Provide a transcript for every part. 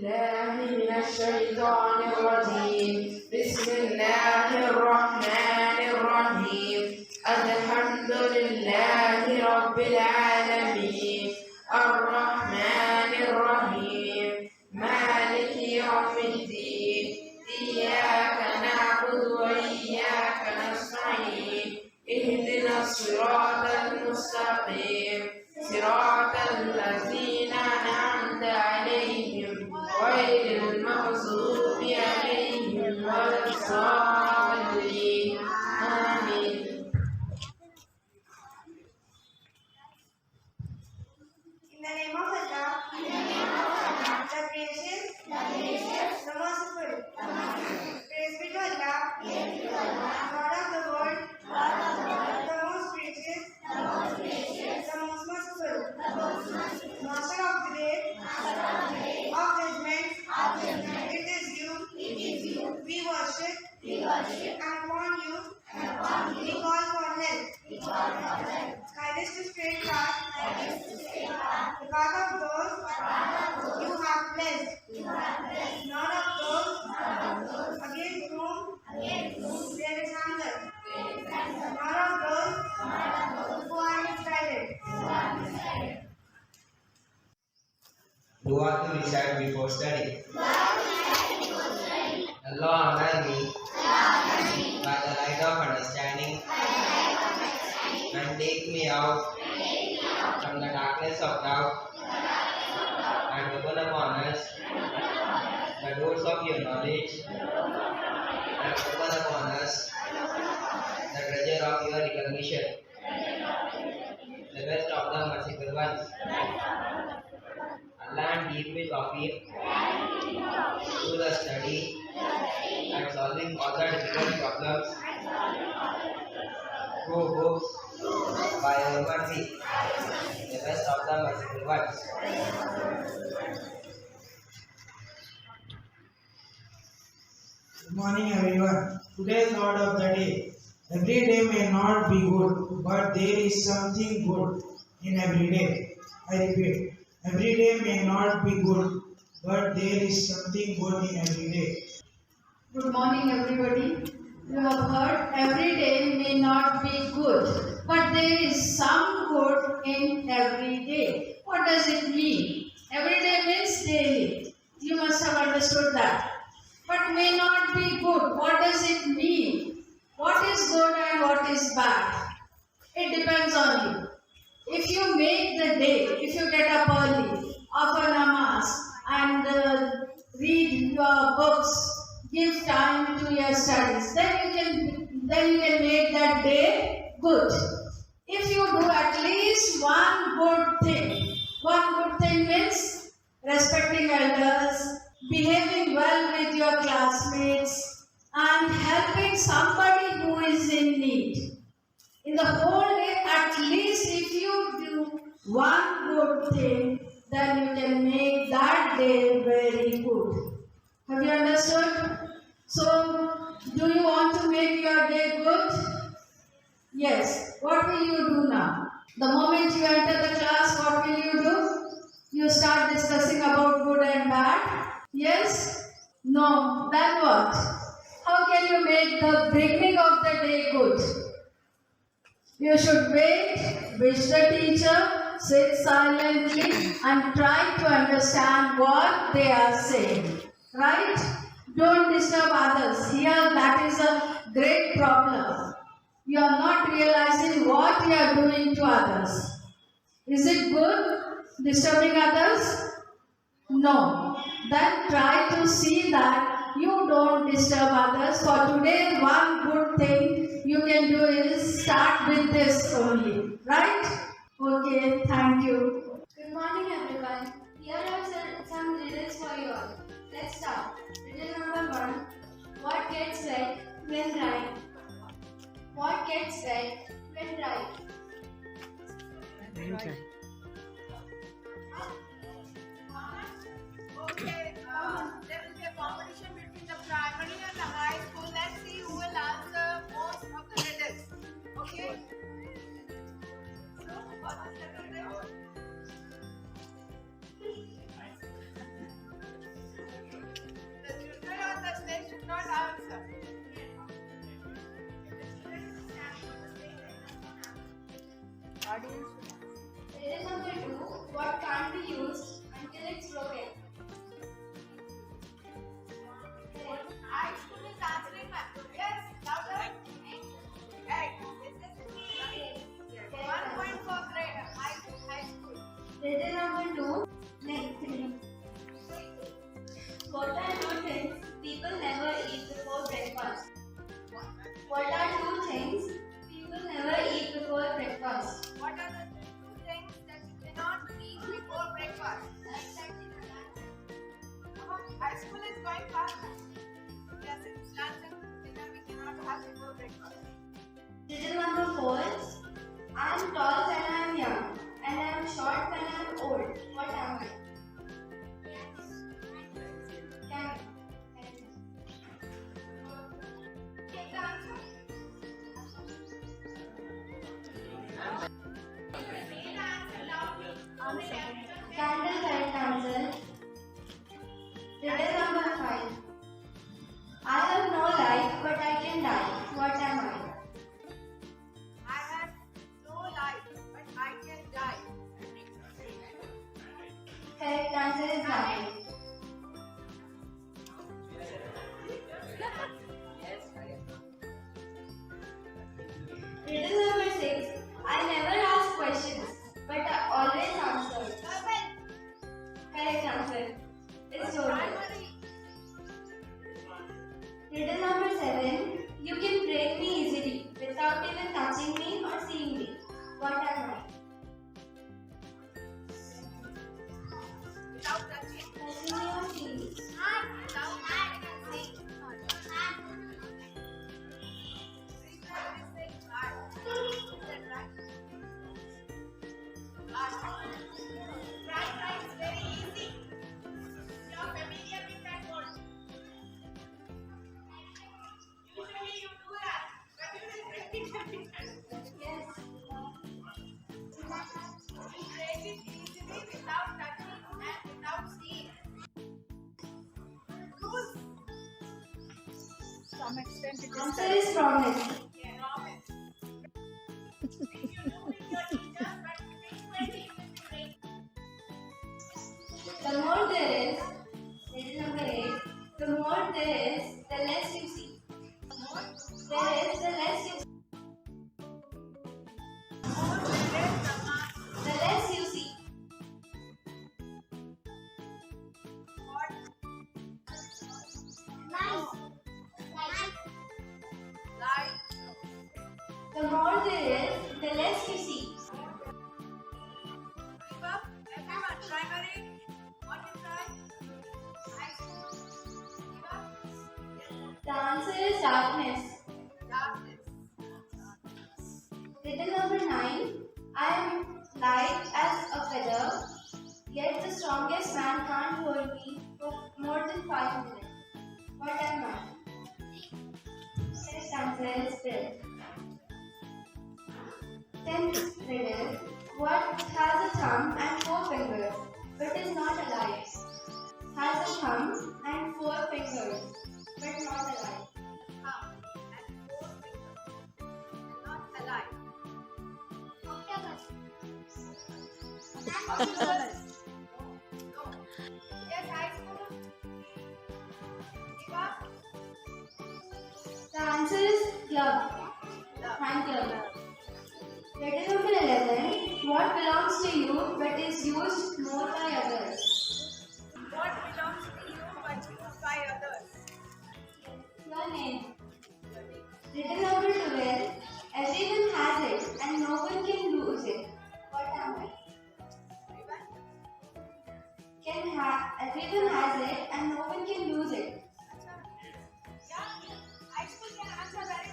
بالله من الشيطان الرجيم بسم الله الرحمن الرحيم الحمد لله رب العالمين الرحمن الرحيم مالك يوم الدين إياك نعبد وإياك نستعين اهدنا الصراط المستقيم صراط الذين أنعمت عليهم غير المغضوب عليهم ولا الضالين آمين. In the name of Allah, the gracious, the merciful. Praise be to Allah, God of the world, the most gracious, the most merciful, Master of the day, of judgment. It is you, we worship, and upon you, we call for help. Guide us to straight path, the path of those you have blessed, not of those against whom there is hunger, not of those who are misguided. Dua to recite before study. Allah honor me by the light of understanding and take me out from the darkness of doubt and open upon us the doors of your knowledge and open upon us the treasure of your recognition, the best of the merciful ones. Allah and give me tawfiq to the study and solving all the difficult problems through books by your mercy, the best of the merciful ones. Good morning everyone. Today is Lord of the day. Every day may not be good, but there is something good in every day. I repeat, every day may not be good, but there is something good in every day. Good morning, everybody. You have heard every day may not be good, but there is some good in every day. What does it mean? Every day means daily. You must have understood that. But may not be good. What does it mean? What is good and what is bad? It depends on you. If you make the day, if you get up early, offer namaz, and read your books, give time to your studies, then you can make that day good. If you do at least one good thing means respecting elders, behaving well with your classmates, and helping somebody who is in need. In the whole day, at least if you do one good thing, then you can make that day very good. Have you understood? So, do you want to make your day good? Yes. What will you do now? The moment you enter the class, what will you do? You start discussing about good and bad? Yes? No. Then what? How can you make the beginning of the day good? You should wait, wish the teacher, sit silently and try to understand what they are saying. Right? Don't disturb others. Here, that is a great problem. You are not realizing what you are doing to others. Is it good disturbing others? No. Then try to see that you don't disturb others. For today, one good thing you can do is start with this only. Right? Okay, thank you. Good morning, everyone. Here are some riddles for you all. Let's start. Riddle number 1. What gets wet when dry? What gets wet when dry? Okay, there will be a competition between the primary and the high school. Let's see who will answer most of the riddles. Okay? So, what is the riddle? not answer. Riddle number 2. What can't be used until it's broken? High school is answering, ma'am. Yes, louder. Right. This is the 1 point for grade. High school. Riddle number 2. Next thing. What are 2 things people never eat before breakfast? What are 2 things people never eat before breakfast? What are the 2 things that you cannot eat before breakfast? High school is going fast. Yes, it's lunch and dinner we cannot have before breakfast. Riddle number 4. I am tall when I am young and I am short when I am old. What am I? Can Take the answer. Say the answer loudly. Candle correct answer. Riddle number 5. I have no life but I can die. What am I? I have no life, but I can die. Correct answer is life. Riddle number 6. I never ask questions, but I always answer. Correct answer is Jordan. Primary. Riddle number 7. You can break me easily without even touching me or seeing me. What am I? Without touching. Touching me or seeing me. Without touching. Is that right? Right, it's very easy. You are familiar with that word. Usually you do that, but you will break it every time. Yes. You break it easily without touching and without seeing. Rules. Answer is promise. Yeah, promise. If you do with your teacher, but frequently you will break. The more there is, riddle number 8. The more there is, the less you see. There is, the less you see. The less you see. The more there is, the less you see. Give up, everyone. Primary, what you try? High school, give up. The answer is darkness. Darkness. Riddle number 9. I am light as a feather, yet the strongest man can't hold me for more than 5 minutes. What am I? Correct answer is bread. 10th riddle. What has a thumb and 4 fingers, but is not alive? Has a thumb and 4 fingers, but not alive. Thumb and 4 fingers. Not alive. Octopus. No. Yes, high school. Give up. The answer is club. Hand club. Riddle number 11. What belongs to you but is used more by others? What belongs to you but used by others? Your name. Riddle number 12. Everyone has it and no one can lose it. What am I? Everyone has it and no one can lose it. Yeah, high school can answer very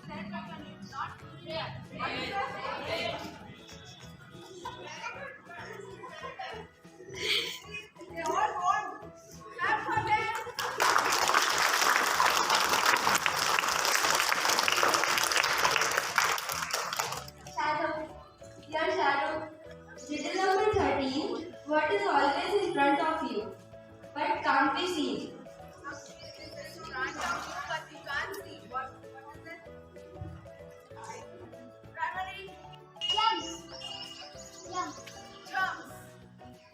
that but when it's not clear. What is that? They all want. Clap for them. Shadow. Your shadow. Riddle number 13. What is always in front of you but can't be seen? but you can't see. What is it? Primary Jumps. Jump. germs.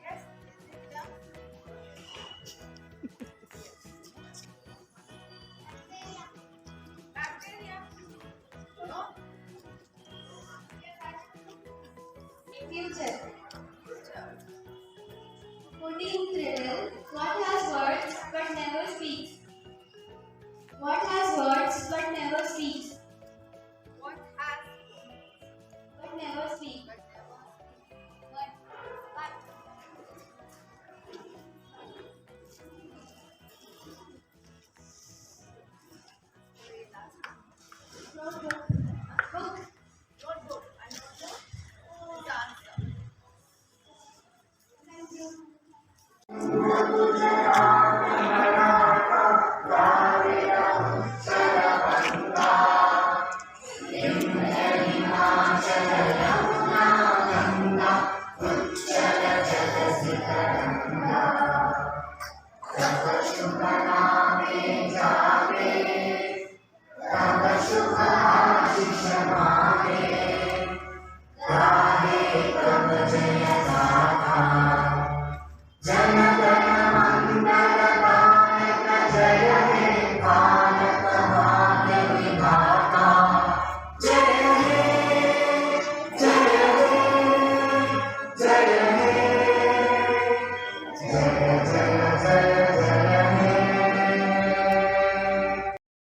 Yes, is it germs? Bacteria. No. Future. 14th riddle. What has words but never speaks? What has words but never speaks? What has But never speaks. What? What? Notebook. Book. notebook? And notebook is the answer. Thank you. Jai Jai